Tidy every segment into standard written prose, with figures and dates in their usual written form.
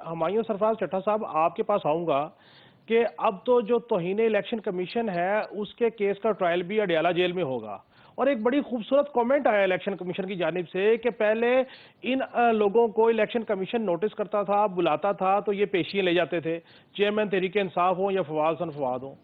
हुमायूं सरफराज चट्टा साहब, आपके पास आऊंगा कि अब तो जो तौहीन इलेक्शन कमीशन है उसके केस का ट्रायल भी अडयाला जेल में होगा। और एक बड़ी खूबसूरत कमेंट आया इलेक्शन कमीशन की जानिब से कि पहले इन लोगों को इलेक्शन कमीशन नोटिस करता था, बुलाता था तो ये पेशियां ले जाते थे, चेयरमैन तहरीक इंसाफ हो या फवाद सन फवाद हो,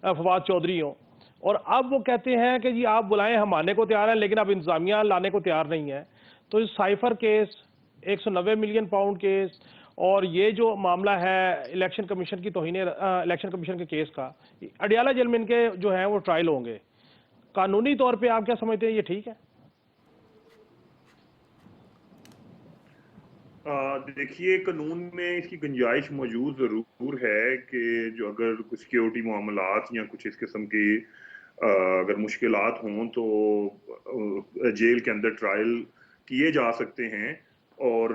फवाद चौधरी हो। और अब वो कहते हैं कि जी आप बुलाएं, हम आने को तैयार हैं, लेकिन अब इंतजामिया लाने को तैयार नहीं है। तो इस cipher case, 190 million pound case, और ये जो मामला है इलेक्शन कमीशन की तौहीन इलेक्शन कमीशन के केस का, अडियाला जेल में इनके जो है वो ट्रायल होंगे। कानूनी तौर पे आप क्या समझते हैं, ये ठीक है? देखिए, कानून में इसकी गुंजाइश मौजूद ज़रूर है कि जो अगर कुछ सिक्योरिटी मामलात या कुछ इस किस्म की अगर मुश्किलात हों तो जेल के अंदर ट्रायल किए जा सकते हैं। और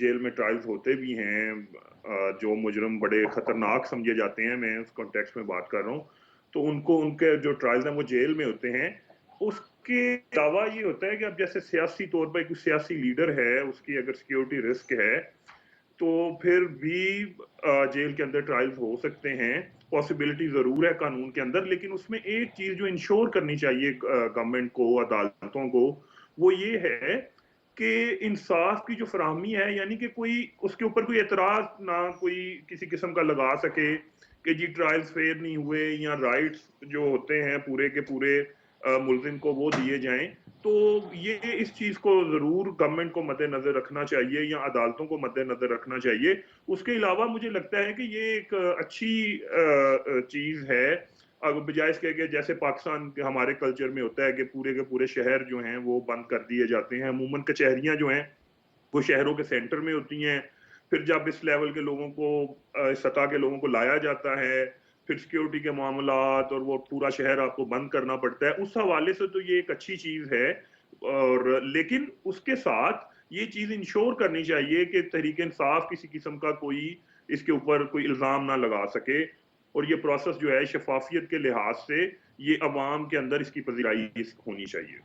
जेल में ट्रायल्स होते भी हैं। जो मुजरम बड़े ख़तरनाक समझे जाते हैं, मैं उस कॉन्टेक्स्ट में बात कर रहा हूँ, तो उनको उनके जो ट्रायल्स हैं वो जेल में होते हैं। उसके अलावा ये होता है कि अब जैसे सियासी तौर पर कोई सियासी लीडर है, उसकी अगर सिक्योरिटी रिस्क है तो फिर भी जेल के अंदर ट्रायल्स हो सकते हैं। पॉसिबिलिटी ज़रूर है कानून के अंदर, लेकिन उसमें एक चीज़ जो इंश्योर करनी चाहिए गवर्नमेंट को, अदालतों को, वो ये है कि इंसाफ की जो फराहमी है, यानी कि कोई उसके ऊपर कोई एतराज़ ना कोई किसी किस्म का लगा सके कि जी ट्रायल्स फेयर नहीं हुए या राइट्स जो होते हैं पूरे के पूरे मुलजिम को वो दिए जाएं। तो ये इस चीज़ को ज़रूर गवर्नमेंट को मद्देनज़र रखना चाहिए या अदालतों को मद्देनज़र रखना चाहिए। उसके अलावा मुझे लगता है कि ये एक अच्छी चीज़ है, बजाय इसके कि जैसे पाकिस्तान के हमारे कल्चर में होता है कि पूरे के पूरे शहर जो हैं वो बंद कर दिए जाते हैं। अमूमन कचहरियाँ जो हैं वो शहरों के सेंटर में होती हैं। फिर जब इस लेवल के लोगों को इस सतह के लोगों को लाया जाता है, फिर सिक्योरिटी के मामलात और वो पूरा शहर आपको बंद करना पड़ता है। उस हवाले से तो ये एक अच्छी चीज़ है। और लेकिन उसके साथ ये चीज़ इंश्योर करनी चाहिए कि तहरीक-ए-इंसाफ किसी किस्म का कोई इसके ऊपर कोई इल्ज़ाम ना लगा सके। और ये प्रोसेस जो है शफ़ाफ़ियत के लिहाज से ये अवाम के अंदर इसकी पज़ीराई होनी चाहिए।